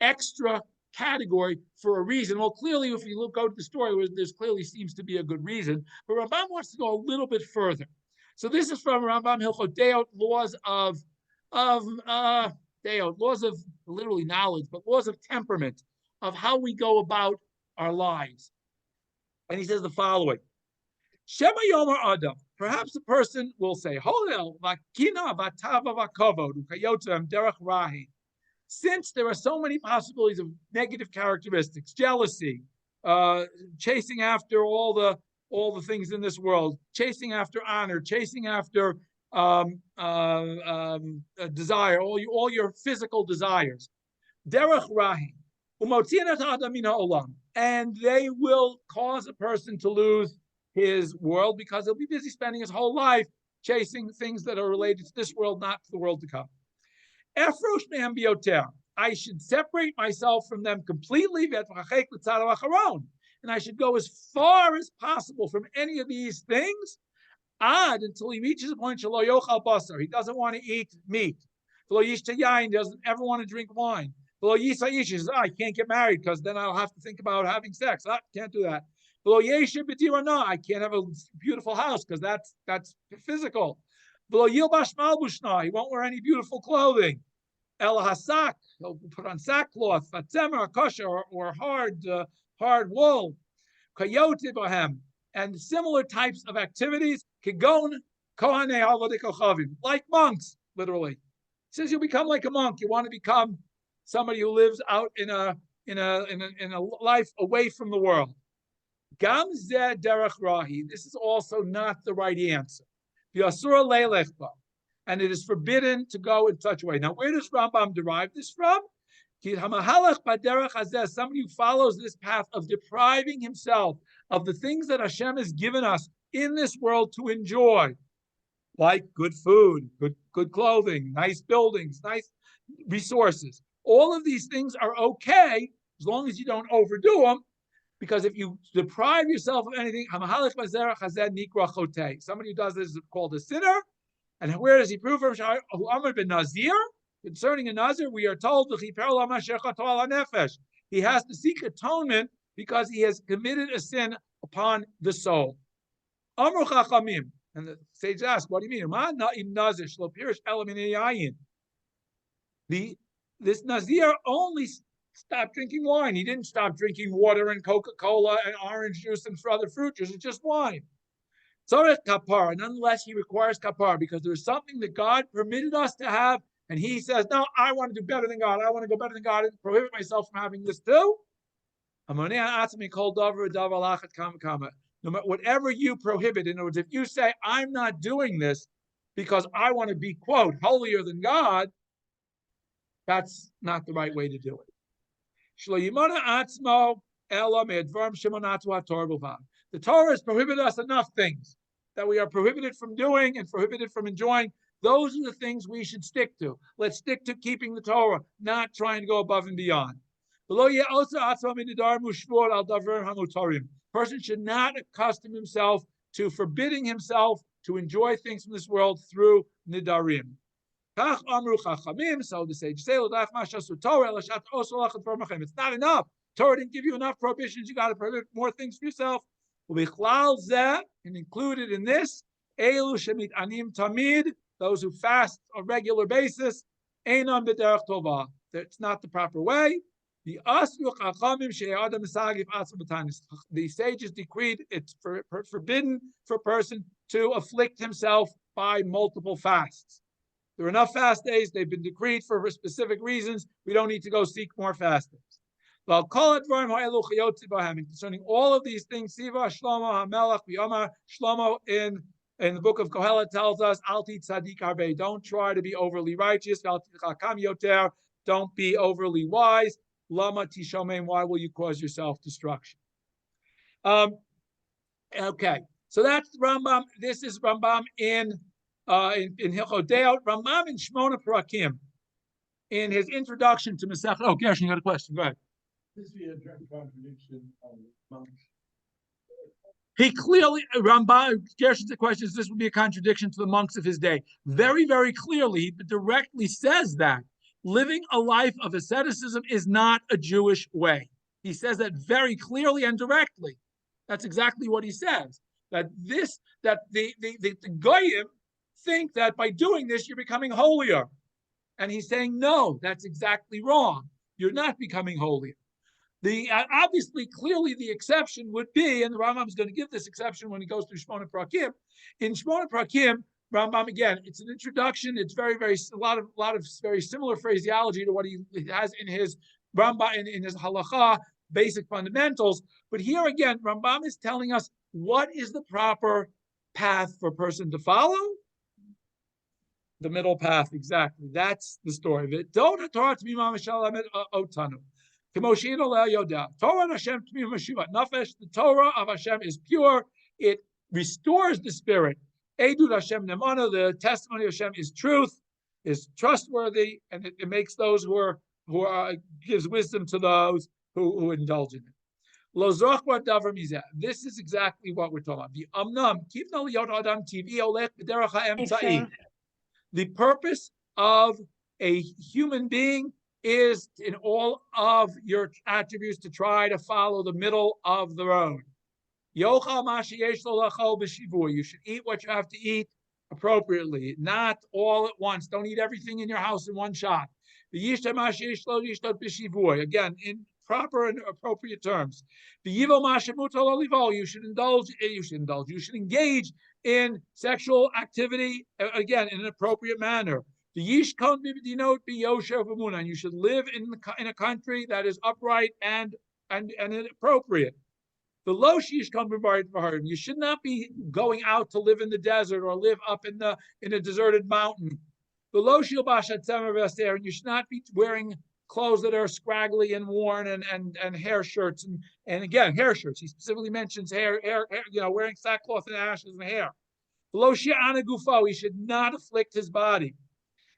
extra category for a reason. Well, clearly, if you go to the story, there's clearly seems to be a good reason. But Rambam wants to go a little bit further. So this is from Rambam Hilchot Deot, laws of Deot, laws of literally knowledge, but laws of temperament, of how we go about our lives. And he says the following: Shema Yomer Adam. Perhaps a person will say, since there are so many possibilities of negative characteristics, jealousy, chasing after all the things in this world, chasing after honor, chasing after desire, all your physical desires, derech rahim, and they will cause a person to lose his world because he'll be busy spending his whole life chasing things that are related to this world, not to the world to come. Efrosh me'em bioter. I should separate myself from them completely, and I should go as far as possible from any of these things, until he reaches a point shelo yochal basar. He doesn't want to eat meat. V'lo yishta yain. Doesn't ever want to drink wine. V'lo yisa ish. He says, I can't get married because then I'll have to think about having sex. Can't do that. I can't have a beautiful house because that's physical. He won't wear any beautiful clothing. El hasak, he'll put on sackcloth, or hard wool. Kayote bohem, and similar types of activities, kigon kohane avodik kochavim, like monks, literally. Since you become like a monk, you want to become somebody who lives out in a life away from the world. Gam zeh derech rahi. This is also not the right answer. V'asura leilechba, and it is forbidden to go in such a way. Now, where does Rambam derive this from? Somebody who follows this path of depriving himself of the things that Hashem has given us in this world to enjoy, like good food, good clothing, nice buildings, nice resources. All of these things are okay as long as you don't overdo them, because if you deprive yourself of anything, somebody who does this is called a sinner. And where does he prove from? Nazir? Concerning a Nazir, we are told he has to seek atonement because he has committed a sin upon the soul. And the sages ask, what do you mean? This Nazir only stopped drinking wine. He didn't stop drinking water and Coca-Cola and orange juice and other fruit juice. It's just wine. And unless he requires kapar, because there's something that God permitted us to have, and he says, no, I want to do better than God. I want to go better than God and prohibit myself from having this too. No matter whatever you prohibit, in other words, if you say, I'm not doing this because I want to be, quote, holier than God, that's not the right way to do it. The Torah has prohibited us enough things that we are prohibited from doing and prohibited from enjoying. Those are the things we should stick to. Let's stick to keeping the Torah, not trying to go above and beyond. Person should not accustom himself to forbidding himself to enjoy things from this world through nidarim. So the sage say, it's not enough. Torah didn't give you enough prohibitions. You got to prohibit more things for yourself. And included in this, those who fast on a regular basis, that's not the proper way. The sages decreed it's forbidden for a person to afflict himself by multiple fasts. There are enough fast days. They've been decreed for specific reasons. We don't need to go seek more fast days. Concerning all of these things, Siva, Shlomo, HaMelech, V'yomar, Shlomo in the book of Kohelet tells us, Alti Tzadik Harbe, don't try to be overly righteous, don't be overly wise, Lama Tishomein, why will you cause yourself destruction? Okay, so that's Rambam. This is Rambam in Hilchot Deot, Rambam in Shmona Parakim, in his introduction to Masech. Oh, Gershon, you got a question? Go ahead. This is a direct contradiction of monks. He clearly, Rambam, Gershon's question is, this would be a contradiction to the monks of his day. Very, very clearly, he directly says that living a life of asceticism is not a Jewish way. He says that very clearly and directly. That's exactly what he says. That the Goyim think that by doing this, you're becoming holier. And he's saying, no, that's exactly wrong. You're not becoming holier. Obviously, clearly, the exception would be, and the Rambam is going to give this exception when he goes through Shmona Parakim. In Shmona Parakim, Rambam, again, it's an introduction. It's very, very a lot of very similar phraseology to what he has in his Rambam in his Halacha basic fundamentals. But here again, Rambam is telling us what is the proper path for a person to follow. The middle path, exactly. That's the story of it. Don't Torah to be mamashalamet otanu. The Torah of Hashem is pure. It restores the spirit. Edut Hashem nemana, the testimony of Hashem is truth, is trustworthy, and it makes those who are gives wisdom to those who indulge in it. This is exactly what we're talking about. The purpose of a human being is in all of your attributes to try to follow the middle of the road. You should eat what you have to eat appropriately, not all at once. Don't eat everything in your house in one shot. Again, proper and appropriate terms. You should engage in sexual activity, again, in an appropriate manner. You should live in a country that is upright and appropriate. The low shish you should not be going out to live in the desert or live up in a deserted mountain. The low shil and you should not be wearing clothes that are scraggly and worn and hair shirts and again hair shirts. He specifically mentions hair wearing sackcloth and ashes and hair. The low shi'ana gufo, he should not afflict his body.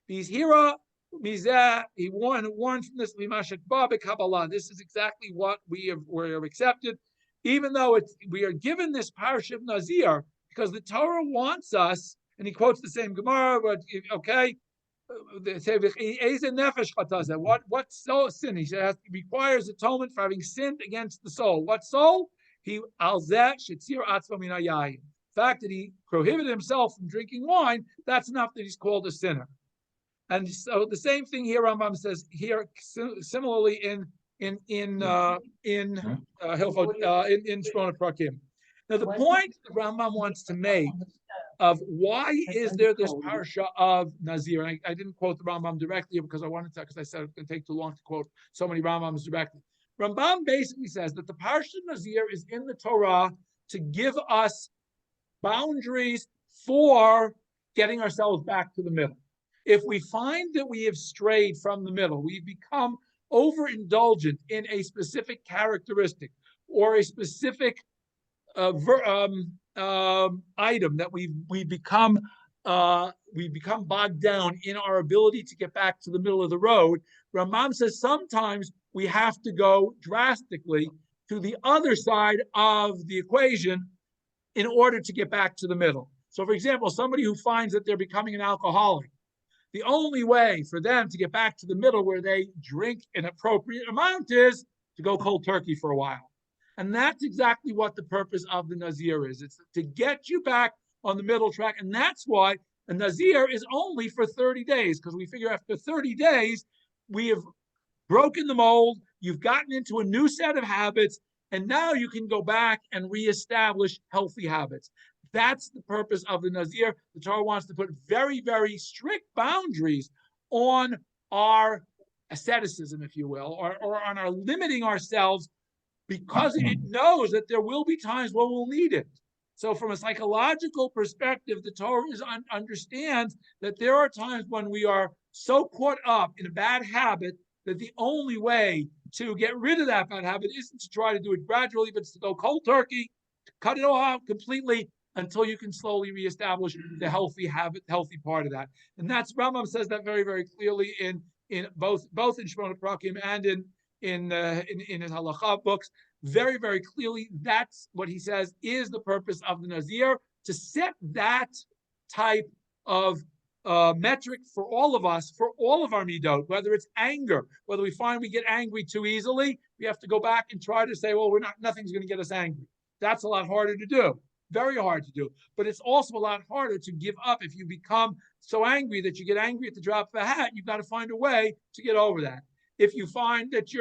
These hira mizah, he warned from this Kabbalah. This is exactly what we have accepted. Even though we are given this parshat Nazir, because the Torah wants us, and he quotes the same Gemara, but okay, what soul sin? He says he requires atonement for having sinned against the soul. What soul? The fact that he prohibited himself from drinking wine, that's enough that he's called a sinner. And so the same thing here, Rambam says here, similarly in Hilchot in Shmona Prakim. Now the point the Rambam wants to make of why is there this parsha of Nazir, and I didn't quote the Rambam directly because I wanted to, because I said it's going to take too long to quote so many Rambams directly. Rambam basically says that the parsha of Nazir is in the Torah to give us boundaries for getting ourselves back to the middle. If we find that we have strayed from the middle, we've become overindulgent in a specific characteristic or a specific item that we become bogged down in our ability to get back to the middle of the road. Rambam says sometimes we have to go drastically to the other side of the equation in order to get back to the middle. So, for example, somebody who finds that they're becoming an alcoholic, the only way for them to get back to the middle where they drink an appropriate amount is to go cold turkey for a while. And that's exactly what the purpose of the Nazir is. It's to get you back on the middle track. And that's why a Nazir is only for 30 days, because we figure after 30 days, we have broken the mold, you've gotten into a new set of habits, and now you can go back and reestablish healthy habits. That's the purpose of the Nazir. The Torah wants to put very, very strict boundaries on our asceticism, if you will, or on our limiting ourselves, because it knows that there will be times when we'll need it. So from a psychological perspective, the Torah understands that there are times when we are so caught up in a bad habit that the only way to get rid of that bad habit isn't to try to do it gradually, but it's to go cold turkey, to cut it all out completely, until you can slowly reestablish the healthy habit, healthy part of that. And that's, Rambam says that very, very clearly in both in Shmona Prakim and in his halacha books. Very, very clearly, that's what he says is the purpose of the Nazir, to set that type of metric for all of us, for all of our midot, whether it's anger, whether we find we get angry too easily, we have to go back and try to say, well, nothing's going to get us angry. That's a lot harder to do. Very hard to do, but it's also a lot harder to give up. If you become so angry that you get angry at the drop of a hat, you've got to find a way to get over that. If you find that you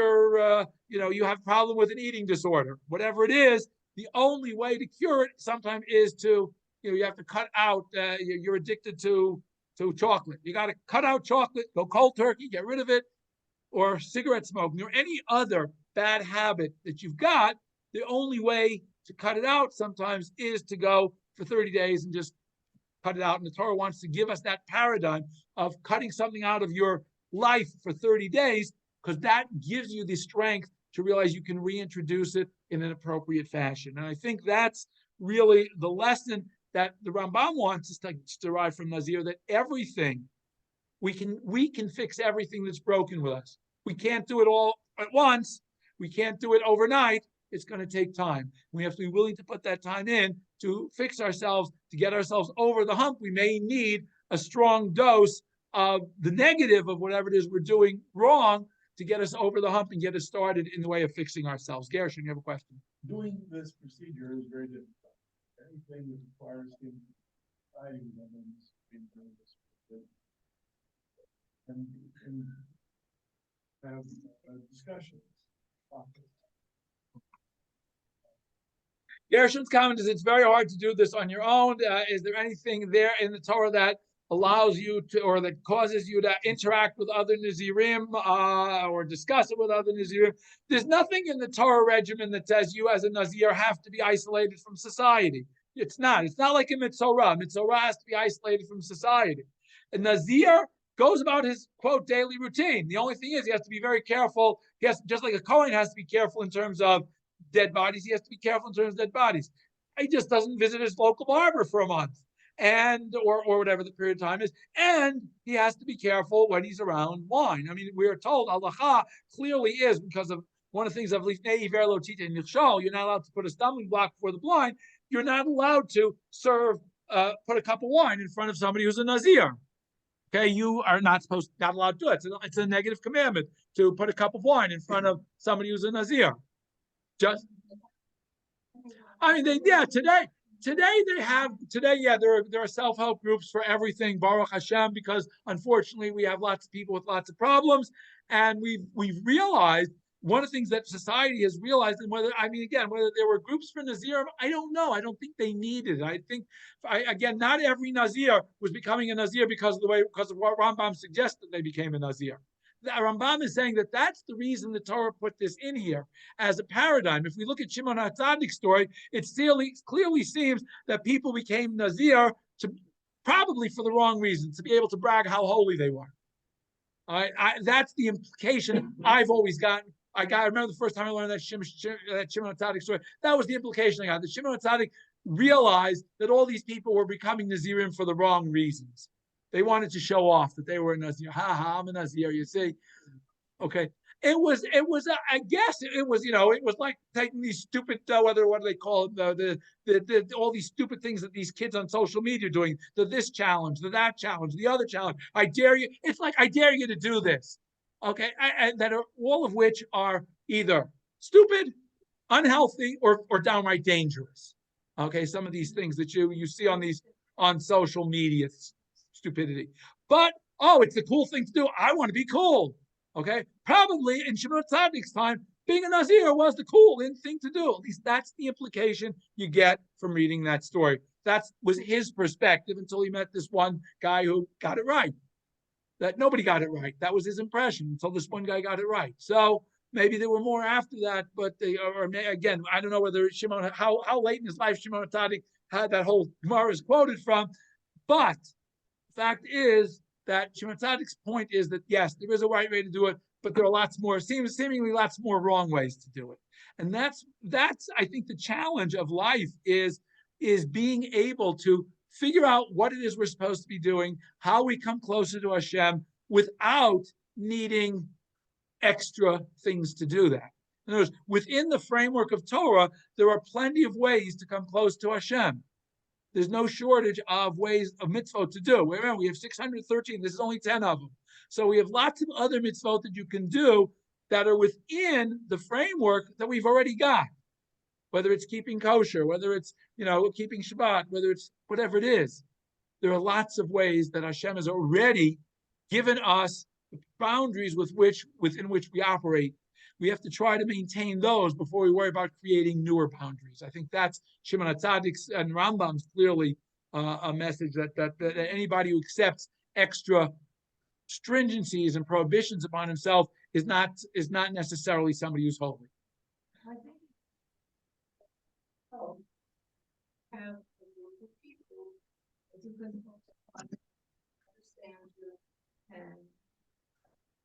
have a problem with an eating disorder, whatever it is, the only way to cure it sometimes is to, you have to cut out, you're addicted to chocolate. You got to cut out chocolate, go cold turkey, get rid of it, or cigarette smoking, or any other bad habit that you've got. The only way to cut it out sometimes is to go for 30 days and just cut it out. And the Torah wants to give us that paradigm of cutting something out of your life for 30 days, because that gives you the strength to realize you can reintroduce it in an appropriate fashion. And I think that's really the lesson that the Rambam wants us to derive from Nazir, that everything, we can fix everything that's broken with us. We can't do it all at once. We can't do it overnight. It's going to take time. We have to be willing to put that time in to fix ourselves, to get ourselves over the hump. We may need a strong dose of the negative of whatever it is we're doing wrong to get us over the hump and get us started in the way of fixing ourselves. Gershon, you have a question? Doing this procedure is very difficult. Anything that requires him fighting them and doing this and have discussions. Gershon's comment is it's very hard to do this on your own. Is there anything there in the Torah that allows you to, or that causes you to interact with other Nazirim or discuss it with other Nazirim? There's nothing in the Torah regimen that says you as a Nazir have to be isolated from society. It's not. It's not like a Mitzorah. Mitzorah has to be isolated from society. A Nazir goes about his, quote, daily routine. The only thing is he has to be very careful. He has, just like a Kohen has to be careful in terms of dead bodies, he has to be careful in terms of dead bodies. He just doesn't visit his local barber for a month, and or whatever the period of time is, and he has to be careful when he's around wine. I mean, we are told halacha clearly is, because of one of the things of lifnei iver lo tita nichshol, you're not allowed to put a stumbling block for the blind. You're not allowed to serve, put a cup of wine in front of somebody who's a Nazir. Okay, you are not allowed to do it. It's a negative commandment to put a cup of wine in front of somebody who's a Nazir. Just, I mean, today there are self-help groups for everything, Baruch Hashem, because unfortunately we have lots of people with lots of problems, and we've realized one of the things that society has realized, and whether there were groups for Nazir, I don't know. I don't think they needed it. I think, not every Nazir was becoming a Nazir because of what Rambam suggested they became a Nazir. The Rambam is saying that that's the reason the Torah put this in here as a paradigm. If we look at Shimon HaTzadik's story, it clearly seems that people became Nazir probably for the wrong reasons, to be able to brag how holy they were. That's the implication I've always gotten. I remember the first time I learned that Shimon HaTzadik story. That was the implication I got. That Shimon HaTzadik realized that all these people were becoming Nazirim for the wrong reasons. They wanted to show off that they were a Nazir. I'm a Nazir, you see. Okay. It was like taking these stupid, what do they call it? All these stupid things that these kids on social media are doing, this challenge, that challenge, the other challenge. I dare you. It's like, I dare you to do this. Okay. That are all of which are either stupid, unhealthy, or downright dangerous. Okay. Some of these things that you see on social media. Stupidity. But, it's a cool thing to do. I want to be cool. Okay? Probably in Shimon HaTzadik's time, being a Nazir was the cool thing to do. At least that's the implication you get from reading that story. That was his perspective until he met this one guy who got it right. That nobody got it right. That was his impression until this one guy got it right. So maybe there were more after that, but I don't know whether Shimon, how late in his life Shimon HaTzadik had that whole Gemara is quoted from, but fact is that Shimon HaTzadik's point is that yes, there is a right way to do it, but there are lots more, seemingly lots more wrong ways to do it. And that's I think the challenge of life is being able to figure out what it is we're supposed to be doing, how we come closer to Hashem without needing extra things to do that. In other words, within the framework of Torah, there are plenty of ways to come close to Hashem. There's no shortage of ways of mitzvot to do. Remember, we have 613. This is only 10 of them. So we have lots of other mitzvot that you can do that are within the framework that we've already got. Whether it's keeping kosher, whether it's keeping Shabbat, whether it's whatever it is. There are lots of ways that Hashem has already given us boundaries within which we operate. We have to try to maintain those before we worry about creating newer boundaries. I think that's Shimon HaTzadik's and Rambam's clearly a message that anybody who accepts extra stringencies and prohibitions upon himself is not necessarily somebody who's holy. I think have a group of people it's difficult to understand and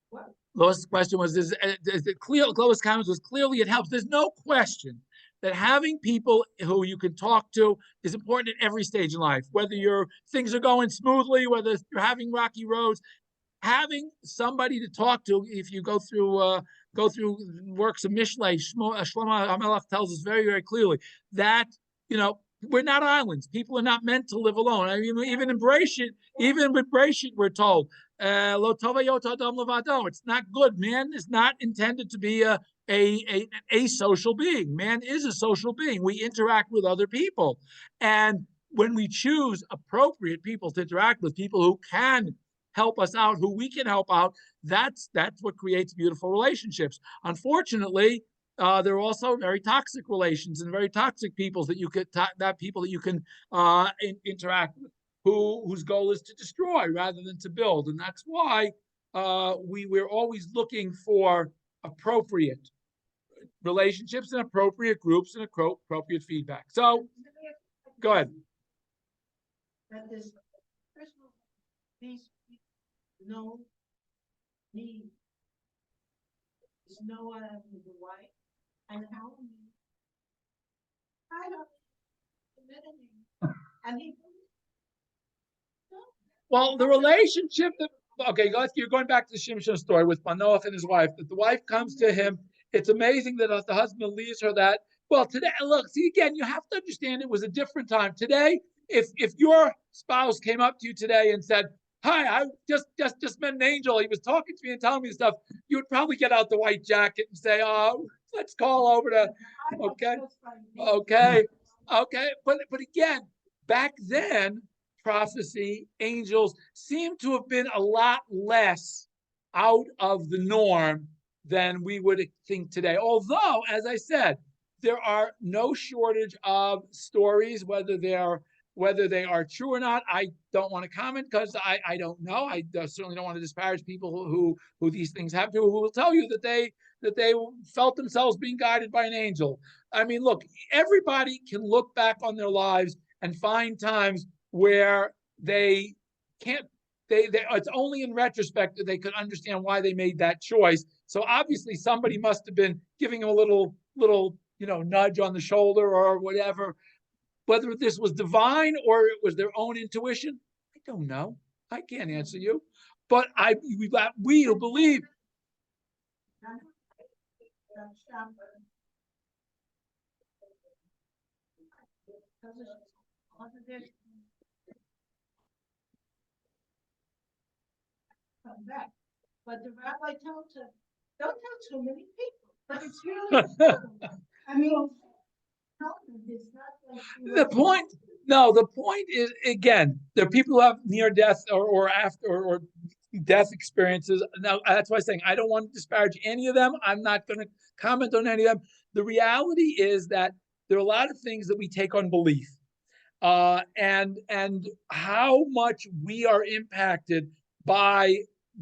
what. Lois' question was, is it clear? Lois' comments was clearly it helps. There's no question that having people who you can talk to is important at every stage in life. Whether things are going smoothly, whether you're having rocky roads, having somebody to talk to. If you go through works of Mishlei, Shlomo HaMelech tells us very, very clearly that we're not islands. People are not meant to live alone. I mean, even with Breshit, we're told, Lo tova yot adam levado. It's not good. Man is not intended to be a social being. Man is a social being. We interact with other people. And when we choose appropriate people to interact with, people who can help us out, who we can help out, that's what creates beautiful relationships. Unfortunately, there are also very toxic relations and very toxic people that you could people that you can interact with, whose goal is to destroy rather than to build, and that's why we're always looking for appropriate relationships and appropriate groups and appropriate feedback. So, go ahead. That this, first of all, these people know me. There's no one who's a wife, and how I don't admit anything, and he. Well, the relationship that, okay, you're going back to the Shimshon story with Manoach and his wife, that the wife comes to him. It's amazing that the husband leaves her that. Well, today, look, see, again, you have to understand it was a different time. Today, if your spouse came up to you today and said, hi, I just met an angel, he was talking to me and telling me stuff, you would probably get out the white jacket and say, oh, let's call over to, okay. But again, back then, prophecy, angels seem to have been a lot less out of the norm than we would think today. Although, as I said, there are no shortage of stories, whether they are true or not. I don't want to comment because I don't know. I certainly don't want to disparage people who these things happen to, who will tell you that they felt themselves being guided by an angel. I mean, look, everybody can look back on their lives and find times where they can't, it's only in retrospect that they could understand why they made that choice. So obviously somebody must have been giving them a little nudge on the shoulder or whatever. Whether this was divine or it was their own intuition, I don't know. I can't answer you. But we who believe. Back. But the rabbi told her, don't tell too many people. But it's really important. I mean, it's not like the point is, again, there are people who have near death or death experiences. Now, that's why I'm saying I don't want to disparage any of them. I'm not going to comment on any of them. The reality is that there are a lot of things that we take on belief, and how much we are impacted by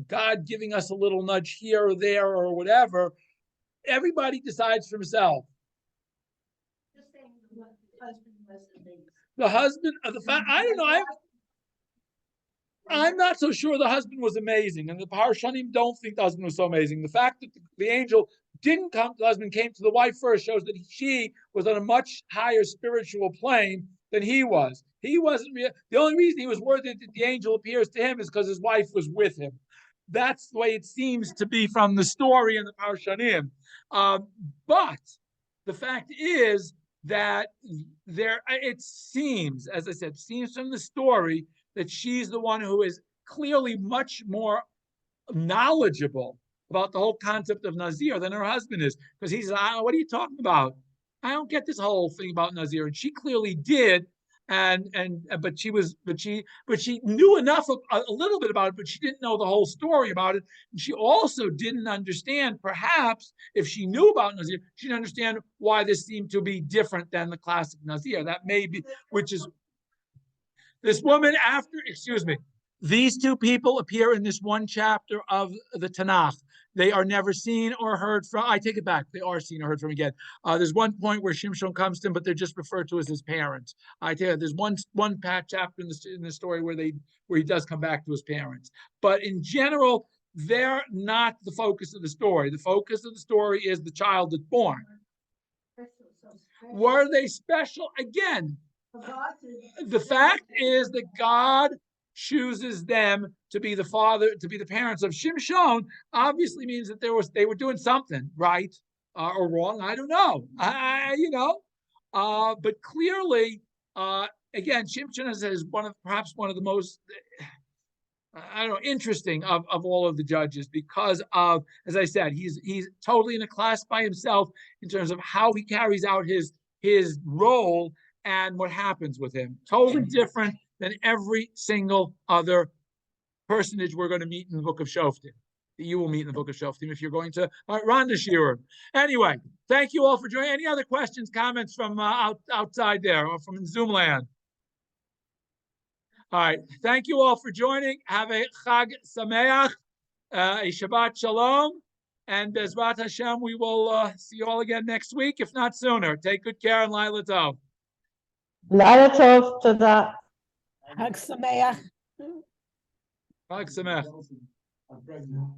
God giving us a little nudge here or there or whatever. Everybody decides for himself. Just saying what the husband was amazing. The husband, I don't know. I'm not so sure the husband was amazing, and the Parshanim don't think the husband was so amazing. The fact that the angel didn't come to the husband, came to the wife first, shows that she was on a much higher spiritual plane than he was. He wasn't. The only reason he was worthy that the angel appears to him is because his wife was with him. That's the way it seems to be from the story in the Parshanim. But the fact is that it seems, as I said, seems from the story that she's the one who is clearly much more knowledgeable about the whole concept of Nazir than her husband is. Because he says, what are you talking about? I don't get this whole thing about Nazir. And she clearly did. But she knew enough a little bit about it, but she didn't know the whole story about it. And she also didn't understand, perhaps, if she knew about Nazir, she didn't understand why this seemed to be different than the classic Nazir. That may be, which is this woman these two people appear in this one chapter of the Tanakh. They are never seen or heard from. I take it back. They are seen or heard from again. There's one point where Shimshon comes to him, but they're just referred to as his parents. I tell you, there's one chapter in the story where he does come back to his parents. But in general, they're not the focus of the story. The focus of the story is the child that's born. Were they special? Again, the fact is that God chooses them to be the parents of Shimshon, obviously means that they were doing something right or wrong. I don't know. But clearly, again, Shimshon is perhaps one of the most, interesting of all of the judges, because of, as I said, he's totally in a class by himself in terms of how he carries out his role and what happens with him. Totally different than every single other personage we're going to meet in the book of Shoftim. that you will meet in the book of Shoftim if you're going to run the shiur. Anyway, thank you all for joining. Any other questions, comments from outside there or from Zoom land? All right. Thank you all for joining. Have a Chag Sameach, a Shabbat Shalom. And Bezrat Hashem, we will see you all again next week, if not sooner. Take good care and Laila Tov. לילה טוב, תודה. חג שמח. Chag Sameach. I'm pregnant.